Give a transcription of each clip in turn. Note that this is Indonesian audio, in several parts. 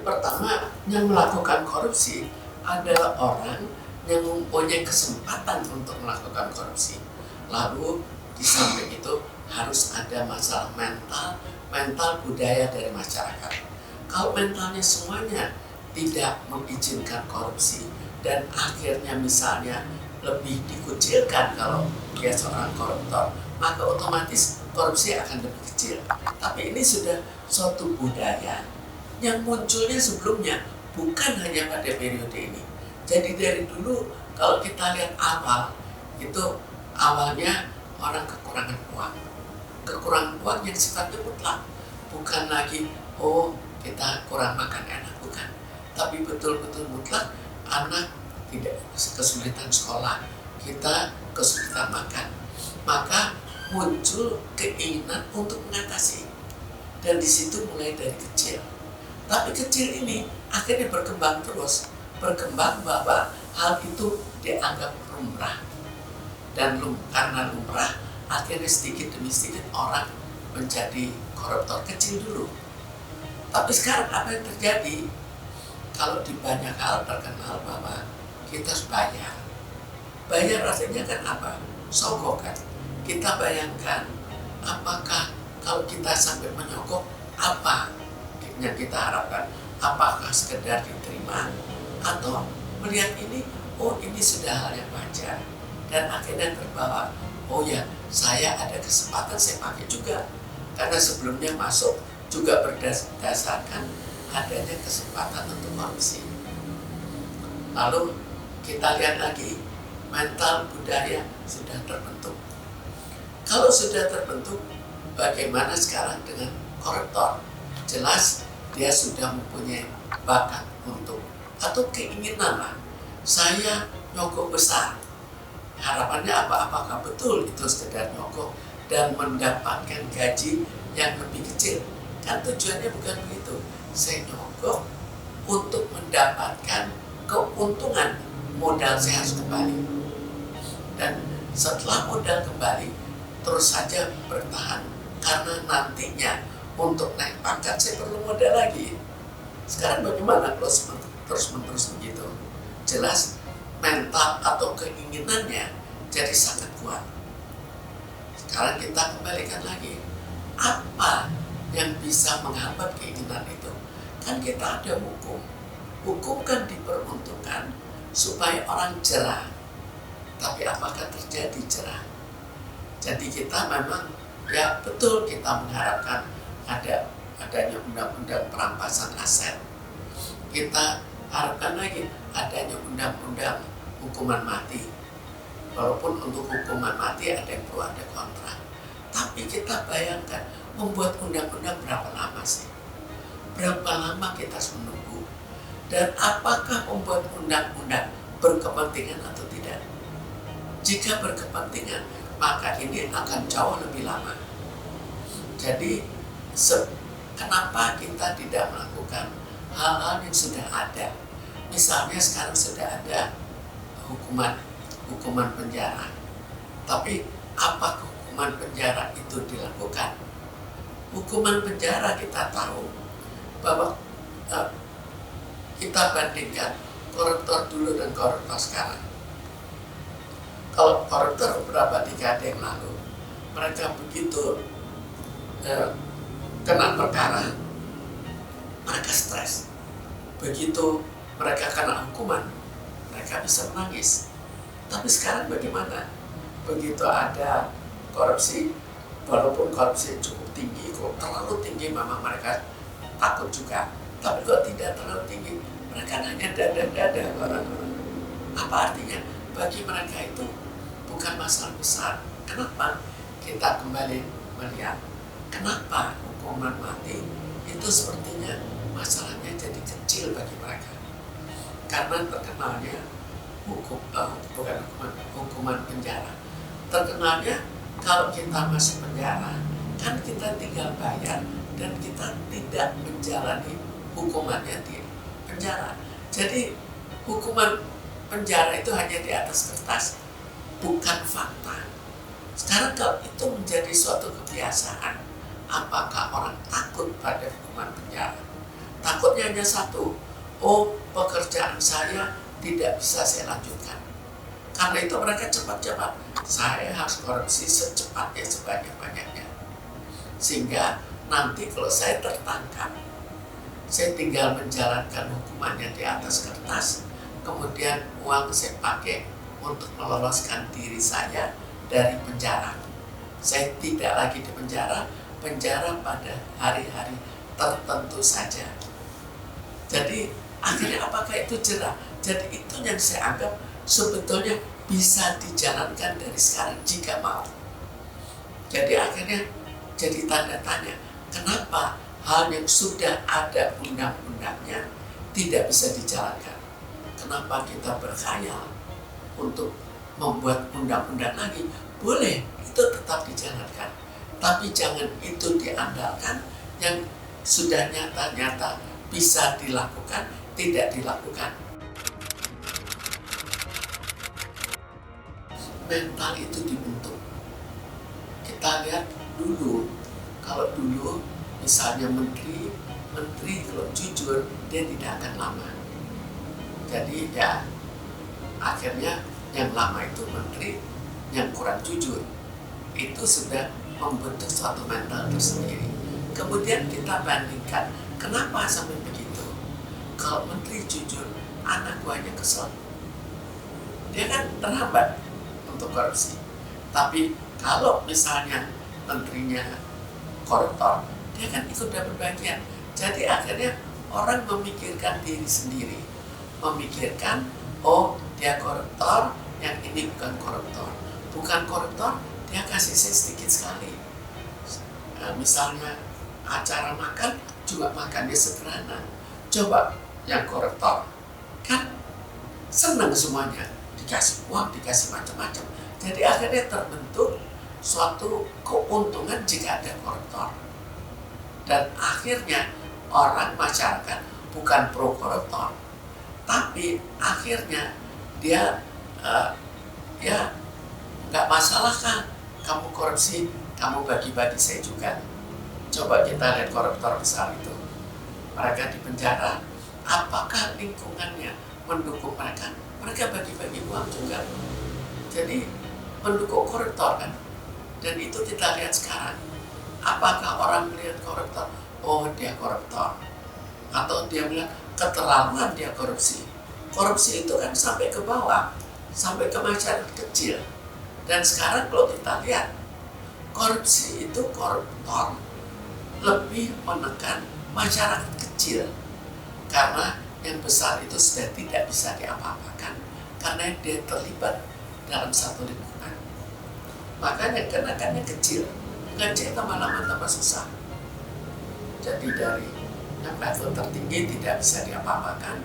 pertama, yang melakukan korupsi adalah orang yang mempunyai kesempatan untuk melakukan korupsi. Lalu di samping itu harus ada masalah mental budaya dari masyarakat. Kalau mentalnya semuanya tidak mengizinkan korupsi dan akhirnya misalnya lebih dikucilkan kalau dia seorang koruptor, maka otomatis korupsi akan lebih kecil. Tapi ini sudah suatu budaya yang munculnya sebelumnya, bukan hanya pada periode ini. Jadi dari dulu kalau kita lihat awalnya orang kekurangan uang. Kekurangan uang yang sifatnya mutlak, bukan lagi kita kurang makan enak, bukan. Tapi betul-betul mutlak, anak tidak kesulitan sekolah, kita kesulitan makan. Maka muncul keinginan untuk mengatasi. Dan di situ mulai dari kecil. Tapi kecil ini akhirnya berkembang terus. Berkembang bahwa hal itu dianggap lumrah. Dan karena lumrah, akhirnya sedikit demi sedikit orang menjadi koruptor kecil dulu. Tapi sekarang apa yang terjadi? Kalau di banyak hal terkenal bahwa kita harus bayar. Bayar artinya kan apa? Sogok kan. Kita bayangkan apakah kalau kita sampai menyogok, apa yang kita harapkan? Apakah sekedar diterima atau melihat ini, ini sudah hal yang wajar, dan akhirnya terbawa, saya ada kesempatan, saya pakai juga, karena sebelumnya masuk juga berdasarkan adanya kesempatan untuk korupsi. Lalu kita lihat lagi, mental budaya sudah terbentuk. Kalau sudah terbentuk, bagaimana sekarang dengan koruptor? Jelas dia sudah mempunyai bakat untuk atau keinginan lah. Saya nyogok besar. Harapannya apa? Apakah betul itu sekedar nyogok dan mendapatkan gaji yang lebih kecil? Kan tujuannya bukan begitu. Saya nyogok untuk mendapatkan keuntungan, modal saya harus kembali. Dan setelah modal kembali, terus saja bertahan. Karena nantinya untuk naik pangkat saya perlu modal lagi. Sekarang bagaimana terus-menerus begitu? Jelas mental atau keinginannya jadi sangat kuat. Sekarang kita kembalikan lagi, apa yang bisa menghambat keinginan itu? Kan kita ada hukum. Hukum kan diperuntukkan supaya orang jerah. Tapi apakah terjadi jerah? Jadi kita memang, ya betul kita mengharapkan adanya undang-undang perampasan aset. Kita harapkan lagi adanya undang-undang hukuman mati. Walaupun untuk hukuman mati ada yang pro ada kontra. Tapi kita bayangkan membuat undang-undang berapa lama sih? Berapa lama kita harus menunggu? Dan apakah membuat undang-undang berkepentingan atau tidak? Jika berkepentingan, maka ini akan jauh lebih lama. Jadi kenapa kita tidak melakukan hal-hal yang sudah ada? Misalnya sekarang sudah ada hukuman penjara. Tapi apa hukuman penjara itu dilakukan? Hukuman penjara kita tahu bahwa kita bandingkan koruptor dulu dan koruptor sekarang. Kalau koruptor beberapa dekade yang lalu, mereka begitu kena perkara, mereka stres. Begitu mereka kena hukuman, mereka bisa menangis. Tapi sekarang bagaimana? Begitu ada korupsi, walaupun korupsi cukup tinggi, kalau terlalu tinggi memang mereka takut juga. Tapi kalau tidak terlalu tinggi, mereka hanya dada orang-orang. Apa artinya? Bagi mereka itu bukan masalah besar. Kenapa? Kita kembali melihat kenapa hukuman mati itu sepertinya masalahnya jadi kecil bagi mereka. Karena terkenalnya hukuman penjara. Terkenalnya kalau kita masuk penjara, kan kita tinggal bayar dan kita tidak menjalani hukumannya di penjara. Jadi hukuman penjara itu hanya di atas kertas, bukan fakta. Sekarang kalau itu menjadi suatu kebiasaan, apakah orang takut pada hukuman penjara? Takutnya hanya satu, oh pekerjaan saya tidak bisa saya lanjutkan. Karena itu mereka cepat-cepat, saya harus korupsi secepatnya, sebanyak-banyaknya. Sehingga nanti kalau saya tertangkap, saya tinggal menjalankan hukumannya di atas kertas, kemudian uang saya pakai untuk meloloskan diri saya dari penjara. Saya tidak lagi di penjara pada hari-hari tertentu saja. Jadi akhirnya apakah itu jerah? Jadi itu yang saya anggap sebetulnya bisa dijalankan dari sekarang jika mau. Jadi akhirnya jadi tanda tanya, kenapa hal yang sudah ada undang-undangnya tidak bisa dijalankan? Kenapa kita berkhayal untuk membuat undang-undang lagi? Boleh, itu tetap dijalankan. Tapi jangan itu diandalkan yang sudah nyata-nyata bisa dilakukan, tidak dilakukan. Mental itu dibentuk. Kita lihat dulu, kalau dulu misalnya menteri kalau jujur, dia tidak akan lama. Jadi ya akhirnya yang lama itu menteri yang kurang jujur. Itu sudah membentuk suatu mental tersendiri. Kemudian kita bandingkan, kenapa sampai begitu? Kalau menteri jujur, anak buahnya kesel. Dia kan terhambat untuk korupsi. Tapi kalau misalnya menterinya koruptor, dia kan ikut dapat bagian. Jadi akhirnya orang memikirkan diri sendiri. Memikirkan, oh dia koruptor, yang ini bukan koruptor. Bukan koruptor, dia kasih saya sedikit sekali. Misalnya acara makan, juga makannya sederhana. Coba yang koruptor, kan senang semuanya. Dikasih uang, dikasih macam-macam. Jadi akhirnya terbentuk suatu keuntungan jika ada koruptor. Dan akhirnya orang masyarakat bukan pro koruptor, tapi akhirnya dia ya nggak masalah kan kamu korupsi, kamu bagi-bagi saya juga. Coba kita lihat koruptor besar itu, mereka di penjara, apakah lingkungannya mendukung mereka? Mereka bagi-bagi uang juga. Jadi mendukung koruptor kan. Dan itu kita lihat sekarang. Apakah orang melihat koruptor, oh dia koruptor, atau dia bilang keterlaluan dia korupsi? Korupsi itu kan sampai ke bawah, sampai ke masyarakat kecil. Dan sekarang kalau kita lihat, korupsi itu koruptor lebih menekan masyarakat kecil. Karena yang besar itu sudah tidak bisa diapa-apakan, karena dia terlibat dalam satu lingkungan. Makanya kenakannya kecil. Kecil tambah lama tambah susah. Jadi dari yang level tertinggi tidak bisa diapa-apakan,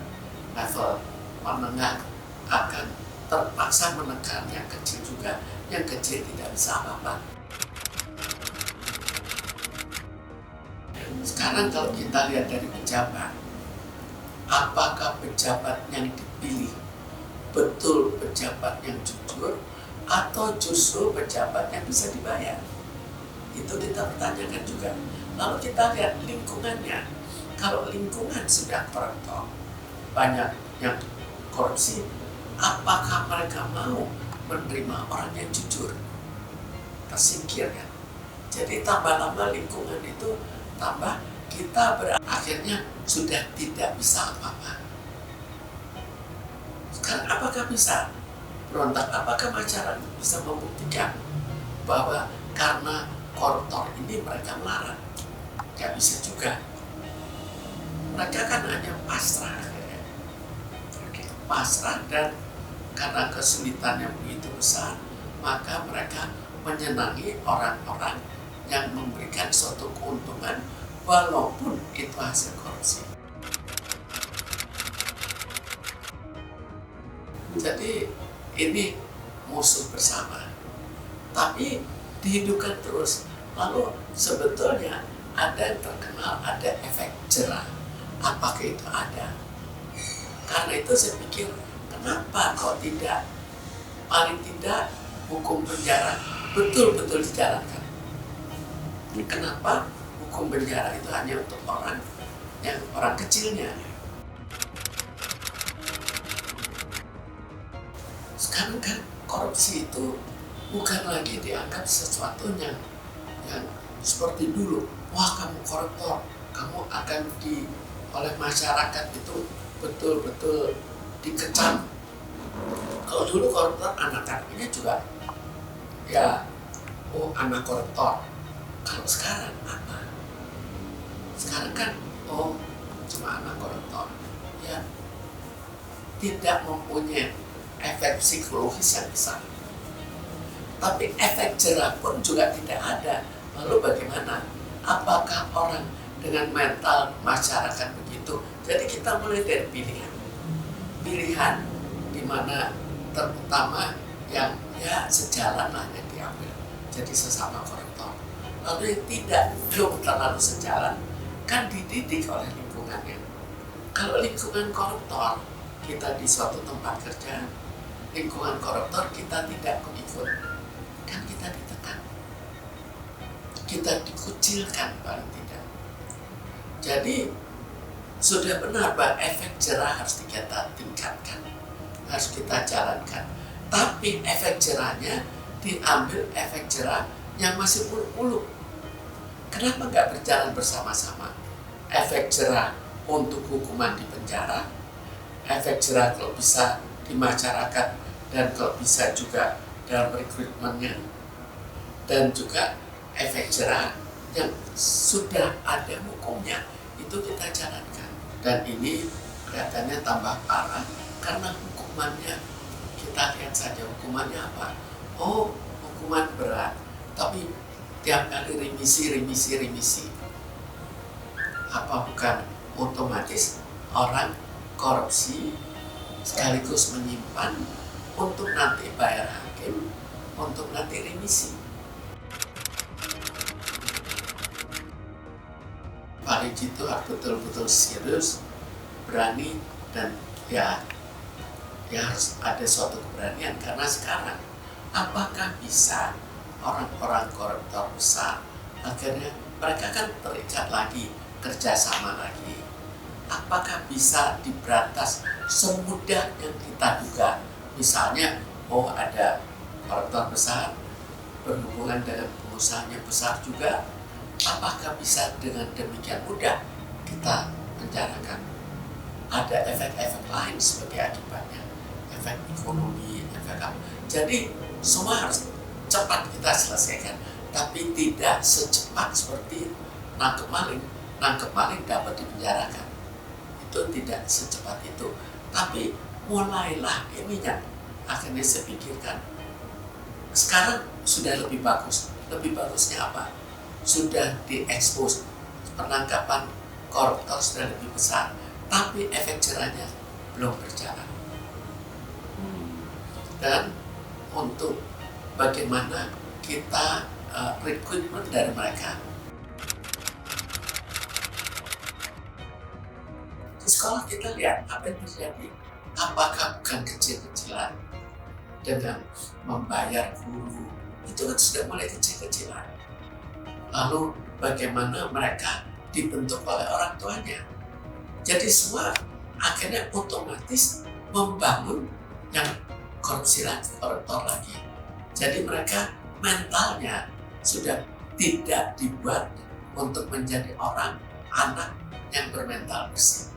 level menengah akan terpaksa menekan yang kecil juga, yang kecil tidak bisa apa-apa. Sekarang kalau kita lihat dari pejabat, apakah pejabat yang dipilih betul pejabat yang jujur atau justru pejabat yang bisa dibayar? Itu kita pertanyakan juga. Lalu kita lihat lingkungannya. Kalau lingkungan sudah koruptor, banyak yang korupsi, apakah mereka mau menerima orang yang jujur? Tersingkir kan. Jadi tambah lama lingkungan itu tambah, kita akhirnya sudah tidak bisa apa-apa. Sekarang apakah bisa berontak? Apakah masyarakat bisa membuktikan bahwa karena koruptor ini mereka melarang? Gak bisa juga. Mereka kan hanya pasrah akhirnya. Pasrah, dan karena kesulitan yang begitu besar, maka mereka menyenangi orang-orang yang memberikan suatu keuntungan walaupun itu hasil korupsi. Jadi ini musuh bersama, tapi dihidupkan terus. Lalu sebetulnya ada yang terkenal, ada efek jerah. Apakah itu ada? Karena itu saya pikir, kenapa kok tidak, paling tidak hukum penjara betul-betul dijalankan? Kenapa hukum penjara itu hanya untuk orang yang orang kecilnya. Sekarang kan korupsi itu bukan lagi dianggap sesuatunya yang seperti dulu. Wah, kamu koruptor, kamu akan oleh masyarakat itu betul-betul dikecam. Kalau dulu koruptor, anak-anaknya juga ya, oh anak koruptor. Kalau sekarang apa? Sekarang kan, oh cuma anak koruptor. Ya, tidak mempunyai efek psikologis yang besar. Tapi efek jerah pun juga tidak ada. Lalu bagaimana? Apakah orang dengan mental masyarakat begitu? Jadi kita mulai dari pilihan. Pilihan di mana terutama yang ya sejalan lah yang diambil. Jadi sesama koruptor. Lalu yang tidak, belum terlalu sejalan, kan dididik oleh lingkungannya. Kalau lingkungan koruptor, kita di suatu tempat kerja, lingkungan koruptor kita tidak ikut, kan kita ditekan, kita dikucilkan paling tidak. Jadi sudah benar bahwa efek jerah harus kita tingkatkan, harus kita jalankan. Tapi efek jerahnya diambil efek jerah yang masih muluk-muluk. Kenapa nggak berjalan bersama-sama? Efek jerah untuk hukuman di penjara, efek jerah kalau bisa di masyarakat, dan kalau bisa juga dalam rekrutmennya, dan juga efek jerah yang sudah ada hukumnya itu kita jalankan. Dan ini kelihatannya tambah parah karena hukumannya, kita lihat saja hukumannya apa. Oh, hukuman berat, tapi tiap kali remisi. Apa bukan otomatis orang korupsi sekaligus menyimpan untuk nanti bayar hakim, untuk nanti remisi. Pak Riji itu harus betul-betul serius, berani, dan ya harus ada suatu keberanian. Karena sekarang apakah bisa orang-orang koruptor besar akhirnya mereka kan terikat lagi, kerjasama lagi, apakah bisa diberantas semudah yang kita duga? Misalnya, oh ada koruptor besar berhubungan dengan pengusahanya besar juga, apakah bisa dengan demikian mudah kita penjarakan? Ada efek-efek lain sebagai akibatnya, efek ekonomi, efek apa. Jadi semua harus cepat kita selesaikan, tapi tidak secepat seperti nangkep maling. Nangkep maling dapat dipenjarakan, itu tidak secepat itu. Tapi mulailah ininya. Akhirnya saya pikirkan, sekarang sudah lebih bagus. Lebih bagusnya apa? Sudah diekspos, penangkapan koruptor sudah lebih besar, tapi efek jerahnya belum berjalan. Dan untuk bagaimana kita rekrutmen dari mereka. Di sekolah kita lihat apa yang terjadi. Apakah bukan kecil-kecilan dengan membayar guru, itu kan sudah mulai kecil-kecilan. Lalu bagaimana mereka dibentuk oleh orang tuanya. Jadi semua akhirnya otomatis membangun yang korupsi lagi, koruptor lagi. Jadi mereka mentalnya sudah tidak dibuat untuk menjadi orang, anak yang bermental bersih.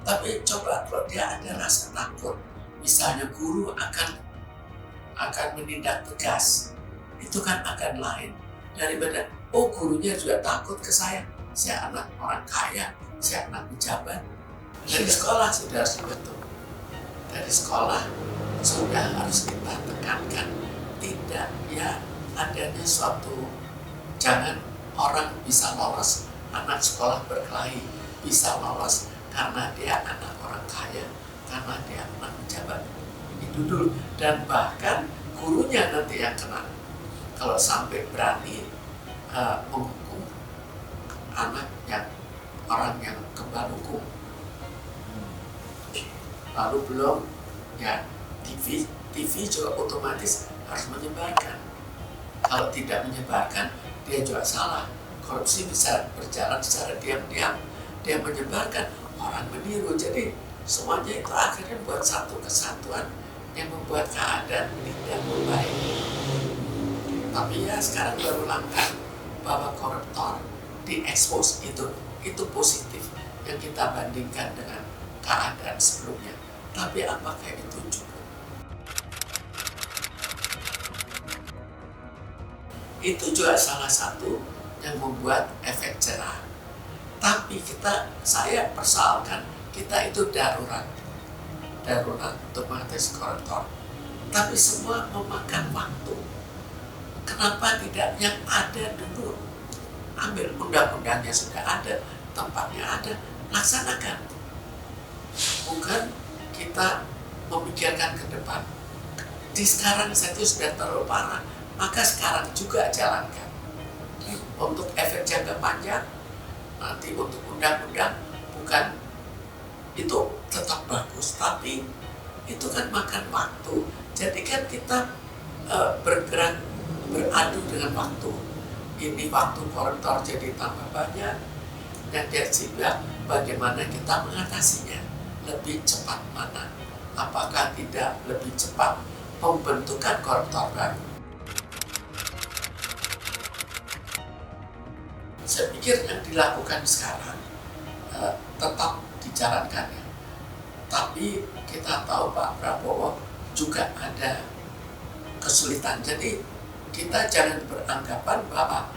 Tapi coba kalau dia ada rasa takut, misalnya guru akan menindak tegas, itu kan akan lain daripada oh gurunya juga takut ke saya anak orang kaya, saya anak pejabat. Dari sekolah sudah harus dibentuk, dari sekolah sudah harus kita tekankan, tidak ya adanya suatu, jangan orang bisa lolos, anak sekolah berkelahi bisa lolos karena dia anak orang kaya, karena dia anak pejabat. Itu dulu. Dan bahkan gurunya nanti yang kena kalau sampai berani menghukum anak yang orang yang kebal hukum. Lalu belum ya TV juga otomatis harus menyebarkan. Kalau tidak menyebarkan, dia juga salah. Korupsi bisa berjalan secara diam-diam. dia menyebarkan, orang meniru. Jadi semuanya itu akhirnya buat satu kesatuan yang membuat keadaan tidak membaik. Tapi ya sekarang baru langkah bahwa koruptor diekspos, itu positif yang kita bandingkan dengan keadaan sebelumnya. Tapi apakah itu cukup? Itu juga salah satu yang membuat efek jerah. Tapi saya persoalkan, kita itu darurat untuk mengatasi koruptor. Tapi semua memakan waktu. Kenapa tidak yang ada dulu? Ambil undang-undangnya sudah ada, tempatnya ada, laksanakan. Bukan kita memikirkan ke depan. Di sekarang saja sudah terlalu parah, maka sekarang juga jalankan. Untuk efek jangka panjang, nanti untuk undang-undang, bukan itu tetap bagus, tapi itu kan makan waktu. Jadi kan kita bergerak, beradu dengan waktu. Ini waktu koruptor jadi tambah banyak, dan sehingga bagaimana kita mengatasinya. Lebih cepat mana? Apakah tidak lebih cepat pembentukan koruptor baru? Saya pikir yang dilakukan sekarang tetap dijalankan ya. Tapi kita tahu Pak Prabowo juga ada kesulitan. Jadi kita jangan beranggapan bahwa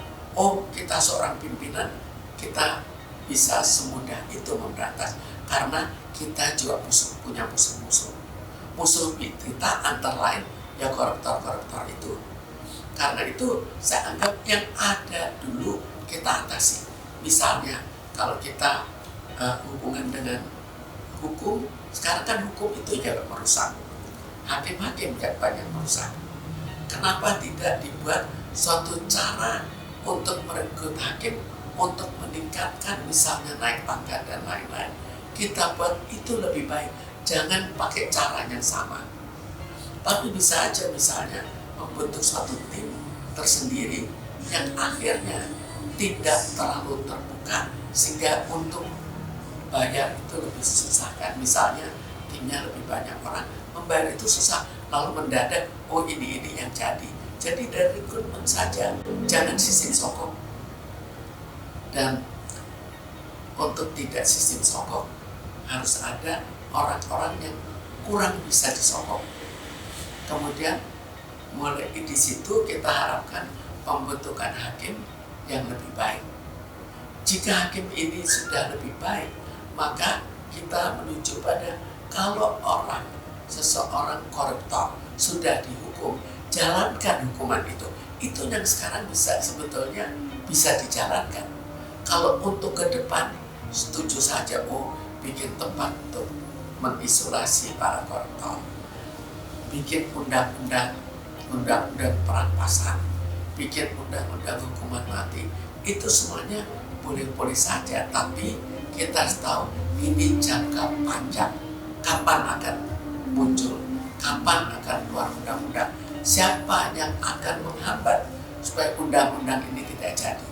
kita seorang pimpinan, kita bisa semudah itu memberantas. Karena kita juga punya musuh-musuh. Musuh kita antara lain ya koruptor-koruptor itu. Karena itu saya anggap yang ada dulu kita atasi. Misalnya kalau kita hubungan dengan hukum, sekarang kan hukum itu juga merusak. Hakim-hakim yang banyak merusak. Kenapa tidak dibuat suatu cara untuk merekrut hakim, untuk meningkatkan misalnya naik pangkat dan lain-lain. Kita buat itu lebih baik. Jangan pakai cara yang sama. Tapi bisa aja misalnya membentuk suatu tim tersendiri yang akhirnya tidak terlalu terbuka, sehingga untuk bayar itu lebih susah kan. Misalnya timnya lebih banyak orang, membayar itu susah, lalu mendadak ini yang jadi dari rekrutmen saja, jangan sistem sokong. Dan untuk tidak sistem sokong harus ada orang-orang yang kurang bisa disokong. Kemudian mulai di situ kita harapkan pembentukan hakim yang lebih baik. Jika hakim ini sudah lebih baik, maka kita menuju pada kalau seseorang koruptor sudah dihukum, jalankan hukuman itu. Itu yang sekarang sebetulnya bisa dijalankan. Kalau untuk ke depan, setuju saja bikin tempat untuk mengisolasi para koruptor, bikin undang-undang perampasan, bikin undang-undang hukuman mati, itu semuanya boleh-boleh saja. Tapi kita harus tahu ini jangka panjang, kapan akan muncul, kapan akan keluar undang-undang, siapa yang akan menghambat supaya undang-undang ini tidak jadi.